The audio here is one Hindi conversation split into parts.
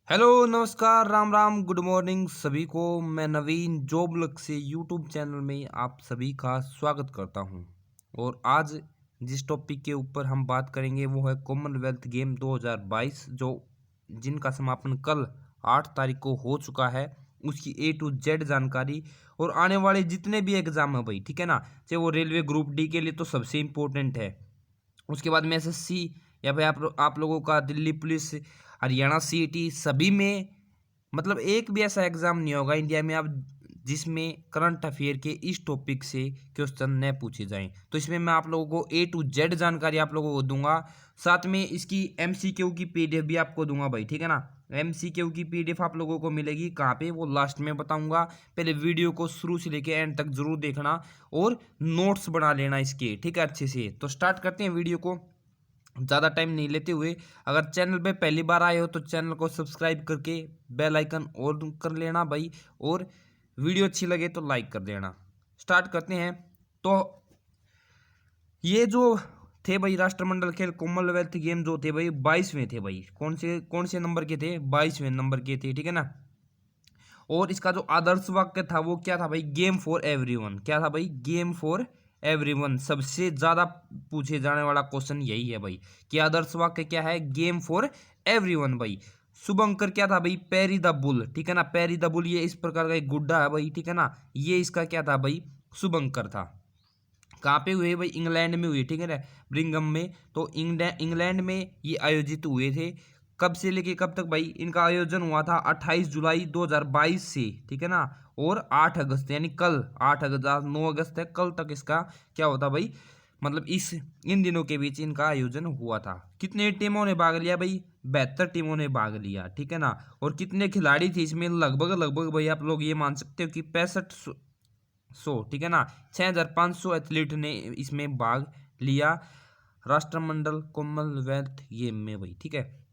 हेलो नमस्कार राम राम गुड मॉर्निंग सभी को। मैं नवीन जॉब लक से यूट्यूब चैनल में आप सभी का स्वागत करता हूं। और आज जिस टॉपिक के ऊपर हम बात करेंगे वो है कॉमनवेल्थ गेम 2022 जो जिनका समापन कल 8 तारीख को हो चुका है। उसकी ए टू जेड जानकारी और आने वाले जितने भी एग्जाम है भाई, ठीक है ना, चाहे वो रेलवे ग्रुप डी के लिए तो सबसे इम्पोर्टेंट है। उसके बाद में एसएससी या फिर आप लोगों का दिल्ली पुलिस, हरियाणा सीईटी, सभी में मतलब एक भी ऐसा एग्जाम नहीं होगा इंडिया में अब जिसमें करंट अफेयर के इस टॉपिक से क्वेश्चन न पूछे जाएं। तो इसमें मैं आप लोगों को ए टू जेड जानकारी आप लोगों को दूंगा। साथ में इसकी एमसीक्यू की पीडीएफ भी आपको दूंगा भाई, ठीक है ना। एमसीक्यू की पीडीएफ आप लोगों को मिलेगी कहाँ पे, वो लास्ट में बताऊंगा। पहले वीडियो को शुरू से लेके एंड तक जरूर देखना और नोट्स बना लेना इसके, ठीक है, अच्छे से। तो स्टार्ट करते हैं वीडियो को ज़्यादा टाइम नहीं लेते हुए। अगर चैनल पे पहली बार आए हो तो चैनल को सब्सक्राइब करके बेल आइकन ऑन कर लेना भाई, और वीडियो अच्छी लगे तो लाइक कर देना। स्टार्ट करते हैं। तो ये जो थे भाई राष्ट्रमंडल खेल कॉमनवेल्थ गेम जो थे भाई 22वें थे भाई। कौन से नंबर के थे? 22वें नंबर के थे, ठीक है ना। और इसका जो आदर्श वाक्य था वो क्या था भाई? Game for everyone. क्या था भाई? Game for everyone. सबसे ज्यादा पूछे जाने वाला क्वेश्चन यही है भाई कि आदर्श वाक्य क्या है? गेम फॉर एवरीवन भाई। शुभंकर क्या था भाई? पेरी द बुल, ठीक है ना। पेरी द बुल ये इस प्रकार का एक गुड्डा है भाई, ठीक है ना। ये इसका क्या था भाई? शुभंकर था। कहाँ पे हुए भाई? इंग्लैंड में हुए, ठीक है ना, ब्रिंगम में। तो इंग्लैंड में ये आयोजित हुए थे। कब से लेके कब तक भाई? इनका आयोजन हुआ था 28 जुलाई 2022 से, ठीक है ना। और 8 अगस्त यानी कल 8 अगस्त 9 अगस्त है, कल तक इसका क्या होता भाई, मतलब इन दिनों के बीच इनका आयोजन हुआ था। कितने टीमों ने भाग लिया भाई? 72 टीमों ने भाग लिया, ठीक है ना। और कितने खिलाड़ी थे इसमें? लगभग लगभग भाई आप लोग ये मान सकते हो कि 6500, ठीक है ना, 6500 एथलीट ने इसमें भाग लिया राष्ट्रमंडल कॉमनवेल्थ गेम में भाई, ठीक है।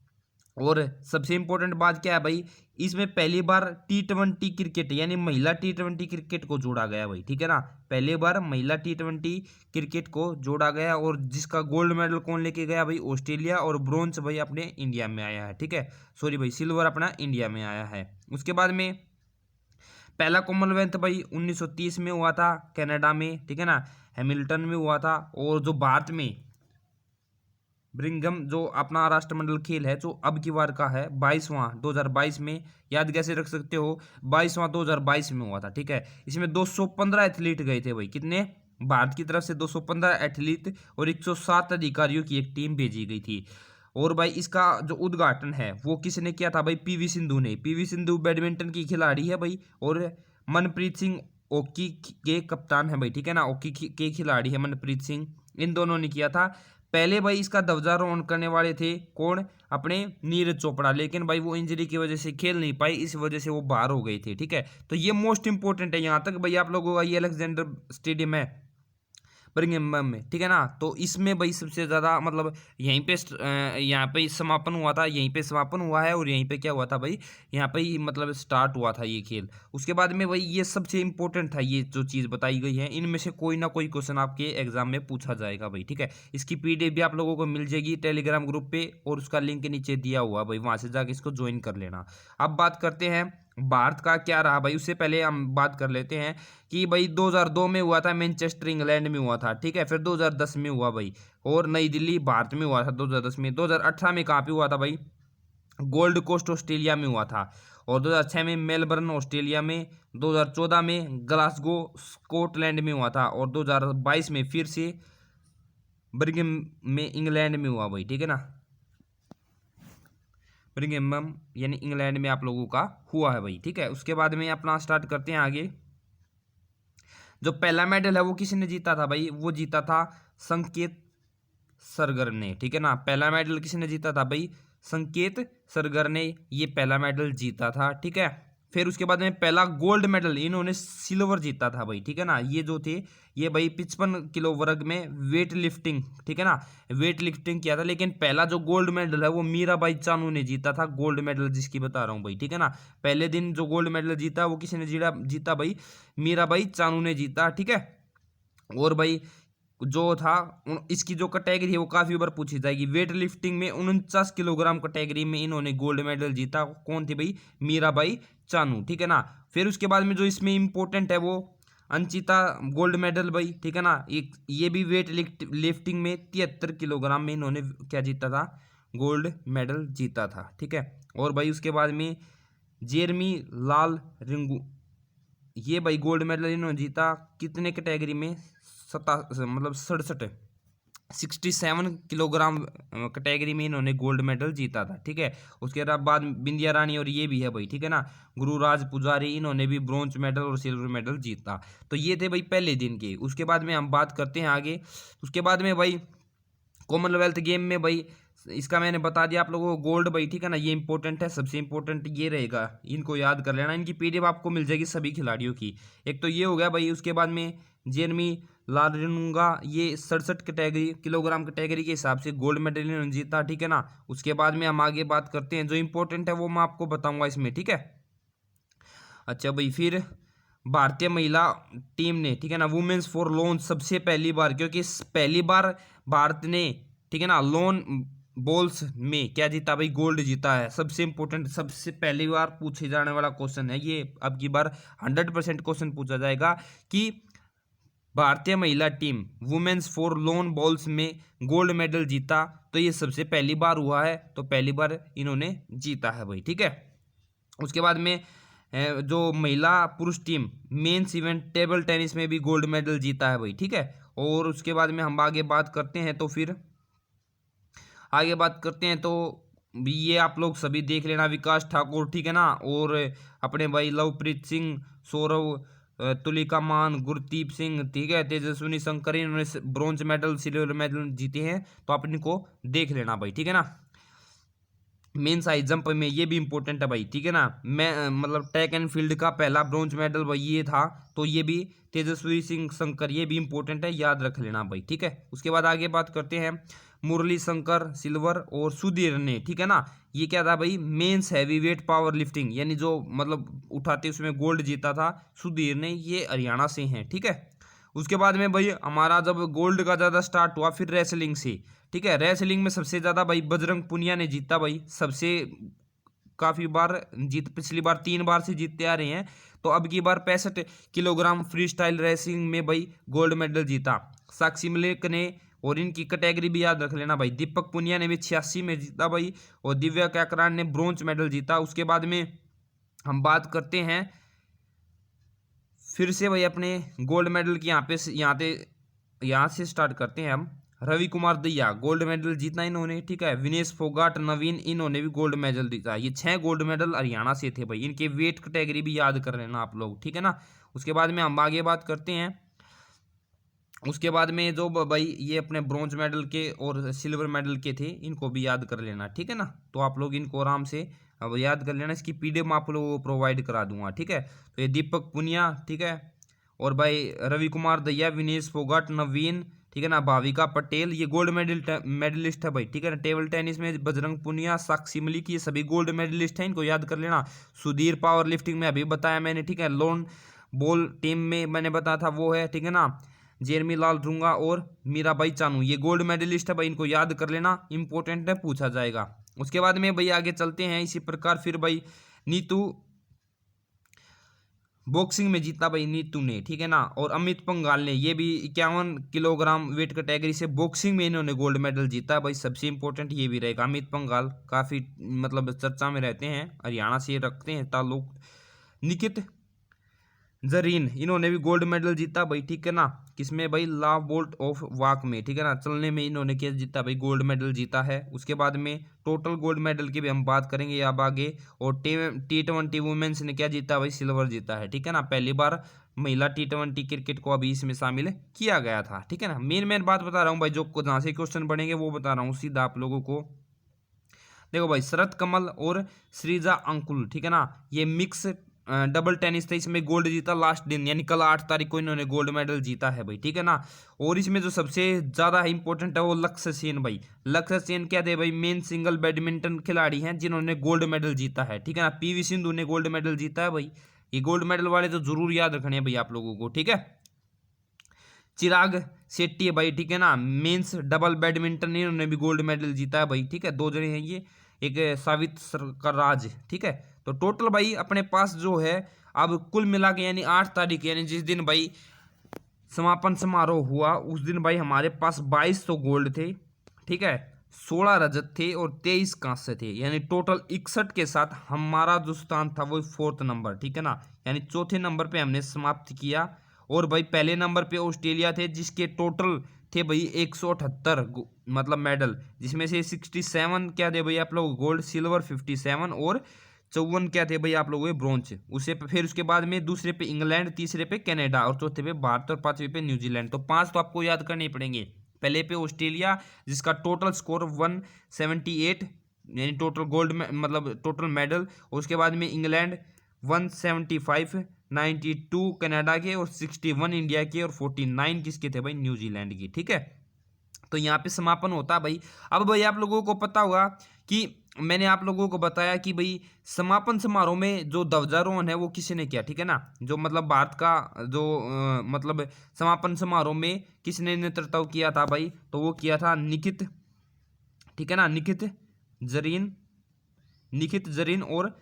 और सबसे इंपॉर्टेंट बात क्या है भाई? इसमें पहली बार T20 क्रिकेट यानी महिला T20 क्रिकेट को जोड़ा गया भाई, ठीक है ना। पहली बार महिला T20 क्रिकेट को जोड़ा गया। और जिसका गोल्ड मेडल कौन लेके गया भाई? ऑस्ट्रेलिया। और ब्रोंज भाई अपने इंडिया में आया है, ठीक है। सॉरी भाई, सिल्वर अपना इंडिया में आया है। उसके बाद में पहला कॉमनवेल्थ भाई 1930 में हुआ था कनाडा में, ठीक है ना, हैमिल्टन में हुआ था। और जो भारत में ब्रिंघम जो अपना राष्ट्रमंडल खेल है जो अब की बार का है 22वां 2022 में, याद कैसे रख सकते हो? 22वां 2022 में हुआ था, ठीक है। इसमें 215 एथलीट गए थे भाई। कितने? भारत की तरफ से 215 एथलीट और 107 अधिकारियों की एक टीम भेजी गई थी। और भाई इसका जो उद्घाटन है वो किसने किया था भाई? पीवी सिंधु ने। पीवी सिंधु बैडमिंटन की खिलाड़ी है भाई। और मनप्रीत सिंह हॉकी के कप्तान है भाई, ठीक है ना। हॉकी के खिलाड़ी है मनप्रीत सिंह। इन दोनों ने किया था। पहले भाई इसका ध्वजारोहण करने वाले थे कौन? अपने नीरज चोपड़ा। लेकिन भाई वो इंजरी की वजह से खेल नहीं पाई, इस वजह से वो बाहर हो गई थी, ठीक है। तो ये मोस्ट इंपॉर्टेंट है यहाँ तक भाई आप लोगों का। ये अलेक्जेंडर स्टेडियम है बर्मिंघम में, ठीक है ना। तो इसमें भाई सबसे ज़्यादा मतलब यहीं पे यहाँ पे समापन हुआ था, यहीं पे समापन हुआ है। और यहीं पे क्या हुआ था भाई? यहाँ पे ही मतलब स्टार्ट हुआ था ये खेल। उसके बाद में भाई ये सबसे इंपॉर्टेंट था, ये जो चीज़ बताई गई है इनमें से कोई ना कोई क्वेश्चन आपके एग्जाम में पूछा जाएगा भाई, ठीक है। इसकी पीडीएफ भी आप लोगों को मिल जाएगी टेलीग्राम ग्रुप पे, और उसका लिंक नीचे दिया हुआ भाई, वहाँ से जाके इसको ज्वाइन कर लेना। अब बात करते हैं भारत का क्या रहा भाई। उससे पहले हम बात कर लेते हैं कि भाई 2002 में हुआ था मैनचेस्टर इंग्लैंड में हुआ था, ठीक है। फिर 2010 में हुआ भाई, और नई दिल्ली भारत में हुआ था 2010 में। 2018 में कहाँ पे हुआ था भाई? गोल्ड कोस्ट ऑस्ट्रेलिया में हुआ था। और 2006 में मेलबर्न ऑस्ट्रेलिया में। 2014 में ग्लासगो स्कॉटलैंड में हुआ था। और 2022 में फिर से बर्मिंघम में इंग्लैंड में हुआ भाई, ठीक है ना। बर्मिंघम यानी इंग्लैंड में आप लोगों का हुआ है भाई, ठीक है। उसके बाद में अपना स्टार्ट करते हैं आगे। जो पहला मेडल है वो किसने जीता था भाई? वो जीता था संकेत सरगर ने, ठीक है ना। पहला मेडल किसने जीता था भाई? संकेत सरगर ने ये पहला मेडल जीता था, ठीक है। फिर उसके बाद में पहला गोल्ड मेडल इन्होंने सिल्वर जीता था भाई, ठीक है ना। ये जो थे ये भाई 55 किलो वर्ग में वेट लिफ्टिंग, ठीक है ना, वेट लिफ्टिंग किया था। लेकिन पहला जो गोल्ड मेडल है वो मीराबाई चानू ने जीता था। गोल्ड मेडल जिसकी बता रहा हूँ भाई, ठीक है ना। पहले दिन जो गोल्ड मेडल जीता वो किसी ने जीता भाई? मीराबाई चानू ने जीता, ठीक है। और भाई जो था इसकी जो कैटेगरी है वो काफ़ी बार पूछी जाएगी। वेट लिफ्टिंग में 49 किलोग्राम कैटेगरी में इन्होंने गोल्ड मेडल जीता। कौन थे भाई? मीराबाई चानू, ठीक है ना। फिर उसके बाद में जो इसमें इम्पोर्टेंट है वो अंचिता गोल्ड मेडल भाई, ठीक है ना। एक ये भी वेट लिफ्टिंग में 73 किलोग्राम में इन्होंने क्या जीता था? गोल्ड मेडल जीता था, ठीक है। और भाई उसके बाद में जेरमी लाल रिंगू, ये भाई गोल्ड मेडल इन्होंने जीता कितने कैटेगरी में? 67 किलोग्राम कैटेगरी में इन्होंने गोल्ड मेडल जीता था, ठीक है। उसके बाद बिंदिया रानी और ये भी है भाई, ठीक है ना। गुरुराज पुजारी, इन्होंने भी ब्रोंज मेडल और सिल्वर मेडल जीता। तो ये थे भाई पहले दिन के। उसके बाद में हम बात करते हैं आगे। उसके बाद में भाई कॉमनवेल्थ गेम में भाई इसका मैंने बता दिया आप लोगों को गोल्ड भाई, ठीक है ना। ये इंपॉर्टेंट है, सबसे इंपॉर्टेंट ये रहेगा, इनको याद कर लेना। इनकी पीडीएफ आपको मिल जाएगी सभी खिलाड़ियों की। एक तो ये हो गया भाई। उसके बाद में जेरमी लारिनुंगा, ये 67 कैटेगरी किलोग्राम कैटेगरी के हिसाब से गोल्ड मेडल इन्होंने जीता, ठीक है ना। उसके बाद में हम आगे बात करते हैं, जो इंपॉर्टेंट है वो मैं आपको बताऊंगा इसमें, ठीक है। अच्छा भाई, फिर भारतीय महिला टीम ने, ठीक है ना, वुमेन्स फॉर लोन सबसे पहली बार, क्योंकि पहली बार भारत ने, ठीक है ना, लोन बॉल्स में क्या जीता भाई? गोल्ड जीता है। सबसे इंपॉर्टेंट, सबसे पहली बार पूछे जाने वाला क्वेश्चन है ये। अब की बार 100% क्वेश्चन पूछा जाएगा कि भारतीय महिला team women's four lawn bowls में गोल्ड मेडल जीता, तो ये सबसे पहली बार हुआ है। तो पहली बार इन्होंने जीता है भाई, ठीक है। उसके बाद में जो महिला पुरुष team mains event table tennis में भी गोल्ड मेडल जीता है भाई, ठीक है। और उसके बाद में हम आगे बात करते हैं, तो फिर आगे बात करते हैं तो भी ये आप लोग सभी देख लेना। विकास ठाकुर, ठीक है ना, और अपने भाई लवप्रीत सिंह, सौरव, तुलिका मान, गुरदीप सिंह, ठीक है, तेजस्विनी शंकर, इन्होंने ब्रॉन्ज मेडल सिल्वर मेडल जीते हैं। तो आप इनको देख लेना भाई, ठीक है ना। मेंस हाई जंप में ये भी इंपॉर्टेंट है भाई, ठीक है ना। मैं मतलब ट्रैक एंड फील्ड का पहला ब्रॉन्ज मेडल भाई ये था। तो ये भी तेजस्वी सिंह शंकर, ये भी इंपॉर्टेंट है, याद रख लेना भाई, ठीक है। उसके बाद आगे बात करते हैं मुरली शंकर सिल्वर और सुधीर ने, ठीक है ना। ये क्या था भाई? Men's heavy weight power lifting, यानी जो मतलब उठाते उसमें गोल्ड जीता था सुधीर ने, ये हरियाणा से हैं, ठीक है। उसके बाद में भाई हमारा जब गोल्ड का ज़्यादा स्टार्ट हुआ फिर रेसलिंग से, ठीक है। रेसलिंग में सबसे ज़्यादा भाई बजरंग पुनिया ने जीता भाई, सबसे काफ़ी बार जीत, पिछली बार 3 बार से जीतते आ रहे हैं। तो अब की बार 65 किलोग्राम फ्री स्टाइल रेसलिंग में भाई गोल्ड मेडल जीता साक्षी मलिक ने। और इनकी कैटेगरी भी याद रख लेना भाई। दीपक पुनिया ने भी 86 में जीता भाई, और दिव्या कैकरान ने ब्रोंज मेडल जीता। उसके बाद में हम बात करते हैं फिर से भाई अपने गोल्ड मेडल की, यहाँ से स्टार्ट करते हैं हम। रवि कुमार दहिया गोल्ड मेडल जीतना इन्होंने, ठीक है। विनेश फोगाट, नवीन, इन्होंने भी गोल्ड मेडल जीता। ये 6 गोल्ड मेडल हरियाणा से थे भाई। इनके वेट कैटेगरी भी याद कर लेना आप लोग, ठीक है ना। उसके बाद में हम आगे बात करते हैं। उसके बाद में जो भाई ये अपने ब्रॉन्ज मेडल के और सिल्वर मेडल के थे, इनको भी याद कर लेना, ठीक है ना। तो आप लोग इनको आराम से अब याद कर लेना। इसकी पीडीएफ आप लोगों को प्रोवाइड करा दूंगा, ठीक है। तो ये दीपक पुनिया, ठीक है, और भाई रवि कुमार दहिया, विनेश फोगाट, नवीन, ठीक है ना, भाविका पटेल, ये गोल्ड मेडलिस्ट है भाई, ठीक है ना। टेबल टेनिस में बजरंग पुनिया, साक्षी मलिक, ये सभी गोल्ड मेडलिस्ट हैं, इनको याद कर लेना। सुधीर पावर लिफ्टिंग में अभी बताया मैंने, ठीक है। लोन बॉल टीम में मैंने बताया था वो है, ठीक है ना, जेरमी लाल ढूंगा और मीराबाई चानू, ये गोल्ड मेडलिस्ट है भाई, इनको याद कर लेना, इंपॉर्टेंट है, पूछा जाएगा। उसके बाद में भाई आगे चलते हैं। इसी प्रकार फिर भाई नीतू बॉक्सिंग में जीता भाई नीतू ने, ठीक है ना। और अमित पंघाल ने, ये भी 51 किलोग्राम वेट कैटेगरी से बॉक्सिंग में इन्होंने गोल्ड मेडल जीता भाई। सबसे इंपॉर्टेंट ये भी रहेगा। अमित पंघाल काफ़ी मतलब चर्चा में रहते हैं, हरियाणा से रखते हैं ताल्लुक। निकित जरीन, इन्होंने भी गोल्ड मेडल जीता भाई, ठीक है ना। किसमें भाई? ला बोल्ट ऑफ वाक में, ठीक है ना, चलने में इन्होंने क्या जीता भाई? गोल्ड मेडल जीता है। उसके बाद में टोटल गोल्ड मेडल की भी हम बात करेंगे अब आगे। और T20 वुमेन्स ने क्या जीता भाई? सिल्वर जीता है, ठीक है ना। पहली बार महिला T20 क्रिकेट को अभी इसमें शामिल किया गया था, ठीक है ना। मेन बात बता रहा हूँ भाई, जो जहाँ से क्वेश्चन बनेंगे वो बता रहा हूँ सीधा आप लोगों को। देखो भाई, शरत कमल और श्रीजा अंकुल, ठीक है ना, ये मिक्स डबल टेनिस था, इसमें गोल्ड जीता लास्ट दिन, यानी कल 8 तारीख को इन्होंने गोल्ड मेडल जीता है भाई, ठीक है ना। और इसमें जो सबसे ज़्यादा इंपॉर्टेंट है वो लक्ष्य सेन भाई। लक्ष्य सेन क्या थे भाई? मेन सिंगल बैडमिंटन खिलाड़ी हैं जिन्होंने गोल्ड मेडल जीता है, ठीक है ना। पीवी सिंधु ने गोल्ड मेडल जीता है भाई। ये गोल्ड मेडल वाले तो जरूर याद रखने हैं भाई आप लोगों को, ठीक है। चिराग शेट्टी है भाई, ठीक है ना, मेंस डबल बैडमिंटन इन्होंने भी गोल्ड मेडल जीता है भाई, ठीक है, 2 जने हैं ये, एक सावित सरकराज, ठीक है। तो टोटल भाई अपने पास जो है अब कुल मिला के यानी 8 तारीख यानी जिस दिन भाई समापन समारोह हुआ उस दिन भाई हमारे पास 22 तो गोल्ड थे, ठीक है, 16 रजत थे और 23 कांस्य थे, यानी टोटल 61 के साथ हमारा जो स्थान था वो 4th नंबर, ठीक है ना, यानी चौथे नंबर पे हमने समाप्त किया। और भाई पहले नंबर पे ऑस्ट्रेलिया थे जिसके टोटल थे भाई 178 मतलब मेडल, जिसमें से 67 क्या थे भाई आप लोग गोल्ड, सिल्वर 57 और 54 क्या थे भाई आप लोगों के ब्रॉन्ज। उसे फिर उसके बाद में दूसरे पे इंग्लैंड, तीसरे पे कनाडा और चौथे पे भारत और पांचवे पे न्यूजीलैंड। तो 5 तो आपको याद करने पड़ेंगे। पहले पे ऑस्ट्रेलिया जिसका टोटल स्कोर 178 यानी टोटल गोल्ड में मतलब टोटल मेडल, और उसके बाद में इंग्लैंड 175, 92 कनाडा के और 61 इंडिया के और 49 किसके थे भाई न्यूजीलैंड की, ठीक है। तो यहाँ पे समापन होता है भाई। अब भाई आप लोगों को पता होगा कि मैंने आप लोगों को बताया कि भाई समापन समारोह में जो ध्वजारोहण है वो किसी ने किया, ठीक है ना, जो मतलब भारत का जो मतलब समापन समारोह में किसने नेतृत्व किया था भाई, तो वो किया था निखित, ठीक है ना, निखित जरीन और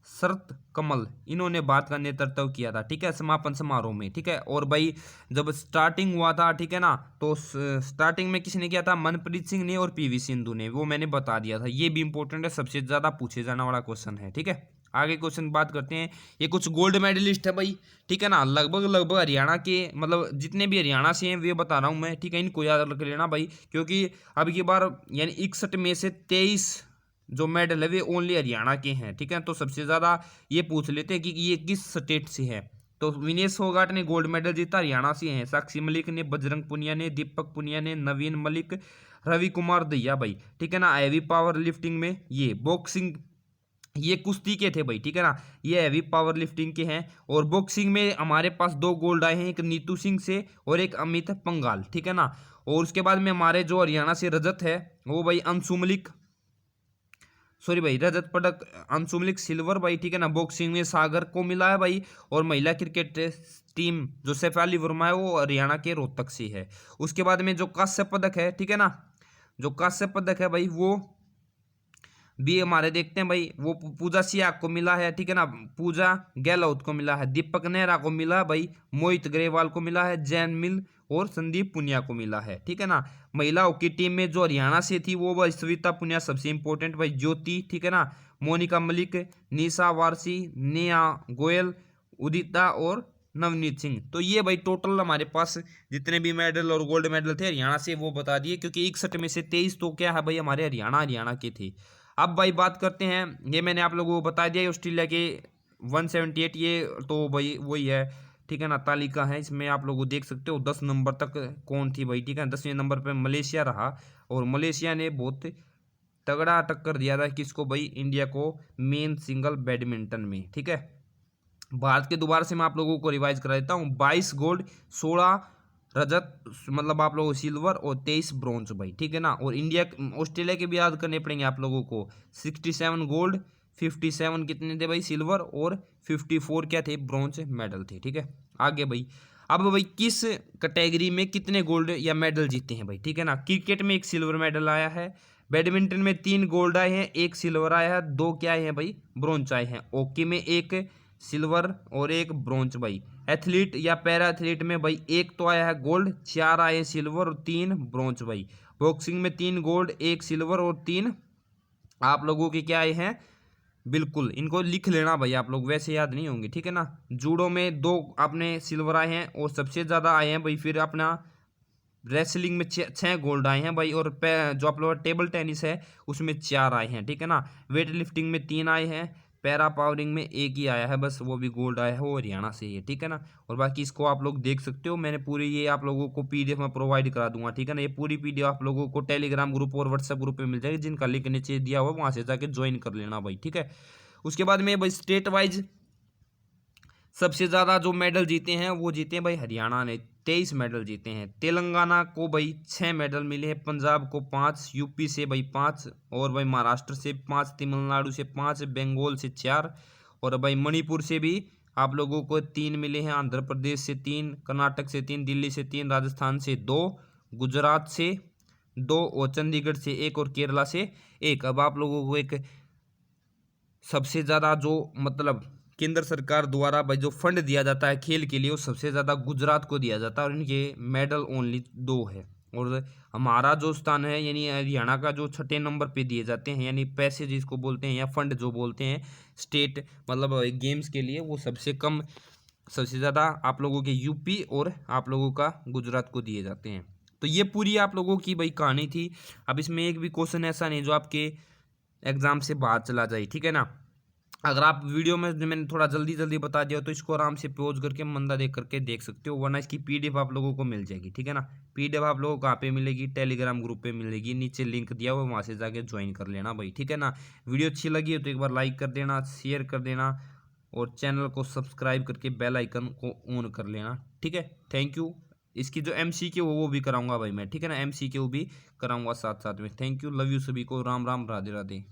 शरत कमल, इन्होंने बात का नेतृत्व किया था, ठीक है, समापन समारोह में, ठीक है। और भाई जब स्टार्टिंग हुआ था, ठीक है ना, तो स्टार्टिंग में किसने किया था, मनप्रीत सिंह ने और पीवी सिंधु ने, वो मैंने बता दिया था। ये भी इंपॉर्टेंट है, सबसे ज्यादा पूछे जाने वाला क्वेश्चन है, ठीक है। आगे क्वेश्चन बात करते हैं। ये कुछ गोल्ड मेडलिस्ट है भाई, ठीक है ना, लगभग हरियाणा के मतलब जितने भी हरियाणा से हैं वे बता रहा हूँ मैं, ठीक है, इनको याद रख लेना भाई, क्योंकि अब की बार यानी 61 में से 23 जो मेडल है वे ओनली हरियाणा के हैं, ठीक है। तो सबसे ज्यादा ये पूछ लेते हैं कि ये किस स्टेट से है, तो विनेश फोगाट ने गोल्ड मेडल जीता, हरियाणा से हैं। साक्षी मलिक ने, बजरंग पुनिया ने, दीपक पुनिया ने, नवीन मलिक, रवि कुमार दहिया भाई, ठीक है ना। हैवी पावर लिफ्टिंग में ये बॉक्सिंग, ये कुश्ती के थे भाई, ठीक है ना, ये हैवी पावर लिफ्टिंग के हैं। और बॉक्सिंग में हमारे पास 2 गोल्ड आए हैं, एक नीतू सिंह से और एक अमित पंगाल, ठीक है ना। और उसके बाद में हमारे जो हरियाणा से रजत है वो भाई अंशु मलिक, सॉरी भाई रजत पदक अंशु मलिक, सिल्वर भाई, ठीक है ना, बॉक्सिंग में सागर को मिला है भाई। और महिला क्रिकेट टीम जो सैफाली वर्मा है वो हरियाणा के रोहतक से है। उसके बाद में जो कांस्य पदक है, ठीक है ना, जो कांस्य पदक है भाई वो भी हमारे देखते हैं भाई, वो पूजा सियाग को मिला है, ठीक है ना, पूजा गहलोत को मिला है, दीपक नेहरा को मिला भाई, मोहित ग्रेवाल को मिला है, जैन मिल और संदीप पुनिया को मिला है, ठीक है ना। महिला हॉकी टीम में जो हरियाणा से थी वो भाई सविता पुनिया सबसे इंपॉर्टेंट भाई, ज्योति, ठीक है ना, मोनिका मलिक, निशा वारसी, नेहा गोयल, उदिता और नवनीत सिंह। तो ये भाई टोटल हमारे पास जितने भी मेडल और गोल्ड मेडल थे हरियाणा से वो बता दिए, क्योंकि 61 में से 23 तो क्या है भाई हमारे हरियाणा के थे। अब भाई बात करते हैं, ये मैंने आप लोगों को बता दिया ऑस्ट्रेलिया के 178, ये तो भाई वही है, ठीक है ना, तालिका है, इसमें आप लोग देख सकते हो 10 नंबर तक कौन थी भाई, ठीक है। 10वें नंबर पे मलेशिया रहा और मलेशिया ने बहुत तगड़ा टक्कर दिया था किसको भाई, इंडिया को मेन सिंगल बैडमिंटन में, ठीक है। भारत के दोबारा से मैं आप लोगों को रिवाइज करा देता हूँ, 22 गोल्ड, 16 रजत मतलब आप लोगों को सिल्वर और 23 ब्रॉन्ज भाई, ठीक है ना। और इंडिया ऑस्ट्रेलिया के भी याद करने पड़ेंगे आप लोगों को, 67 गोल्ड, 57 कितने थे भाई सिल्वर और 54 क्या थे ब्रॉन्ज मेडल थे, ठीक है। आगे भाई, अब भाई किस कैटेगरी में कितने गोल्ड या मेडल जीते हैं भाई, ठीक है ना। क्रिकेट में 1 सिल्वर मेडल आया है, बैडमिंटन में 3 गोल्ड आए हैं, 1 सिल्वर आया है, 2 क्या आए हैं भाई ब्रॉन्ज आए हैं। हॉकी में 1 सिल्वर और 1 ब्रॉन्ज भाई। एथलीट या पैरा एथलीट में भाई 1 तो आया है गोल्ड, 4 आए सिल्वर और 3 ब्रॉन्ज भाई। बॉक्सिंग में 3 गोल्ड, 1 सिल्वर और 3 आप लोगों के क्या आए हैं, बिल्कुल इनको लिख लेना भाई आप लोग, वैसे याद नहीं होंगे, ठीक है ना। जूडो में 2 अपने सिल्वर आए हैं और सबसे ज़्यादा आए हैं भाई फिर अपना रेसलिंग में 6 गोल्ड आए हैं भाई। और जो आप लोग टेबल टेनिस है उसमें 4 आए हैं, ठीक है ना। वेट लिफ्टिंग में 3 आए हैं, पैरा पावरिंग में 1 ही आया है बस, वो भी गोल्ड आया है, वो हरियाणा से ही है, ठीक है ना। और बाकी इसको आप लोग देख सकते हो, मैंने पूरी ये आप लोगों को पीडीएफ में प्रोवाइड करा दूंगा, ठीक है ना। ये पूरी पीडीएफ आप लोगों को टेलीग्राम ग्रुप और व्हाट्सएप ग्रुप पे मिल जाएगी, जिनका लिंक नीचे दिया हुआ वहाँ से जाके ज्वाइन कर लेना भाई, ठीक है। उसके बाद में भाई स्टेट वाइज सबसे ज़्यादा जो मेडल जीते हैं वो जीते हैं भाई हरियाणा ने, 23 मेडल जीते हैं। तेलंगाना को भाई 6 मेडल मिले हैं, पंजाब को 5, यूपी से भाई 5 और भाई महाराष्ट्र से 5, तमिलनाडु से 5, बंगाल से 4 और भाई मणिपुर से भी आप लोगों को 3 मिले हैं, आंध्र प्रदेश से 3, कर्नाटक से 3, दिल्ली से 3, राजस्थान से 2, गुजरात से 2 और चंडीगढ़ से 1 और केरला से 1। अब आप लोगों को एक सबसे ज़्यादा जो मतलब केंद्र सरकार द्वारा भाई जो फंड दिया जाता है खेल के लिए, वो सबसे ज़्यादा गुजरात को दिया जाता है और इनके मेडल ओनली 2 है। और हमारा जो स्थान है यानी हरियाणा का जो 6ठे नंबर पे दिए जाते हैं, यानी पैसे जिसको बोलते हैं या फंड जो बोलते हैं स्टेट मतलब गेम्स के लिए, वो सबसे कम सबसे ज़्यादा आप लोगों के यूपी और आप लोगों का गुजरात को दिए जाते हैं। तो ये पूरी आप लोगों की भाई कहानी थी। अब इसमें एक भी क्वेश्चन ऐसा नहीं जो आपके एग्जाम से बाहर चला जाए, ठीक है ना। अगर आप वीडियो में जो मैंने थोड़ा जल्दी जल्दी बता दिया तो इसको आराम से पॉज करके मंदा देख करके देख सकते हो, वरना इसकी पीडीएफ आप लोगों को मिल जाएगी, ठीक है ना। पीडीएफ आप लोगों को कहाँ पे मिलेगी, टेलीग्राम ग्रुप पे मिलेगी, नीचे लिंक दिया हुआ, वहाँ से जाके ज्वाइन कर लेना भाई, ठीक है ना। वीडियो अच्छी लगी है तो एक बार लाइक कर देना, शेयर कर देना और चैनल को सब्सक्राइब करके बेल आइकन को ऑन कर लेना, ठीक है। Thank you. इसकी जो MCQ वो भी कराऊंगा भाई मैं, ठीक है ना, MCQ भी कराऊंगा साथ साथ में। थैंक यू, लव यू सभी को, राम राम, राधे राधे।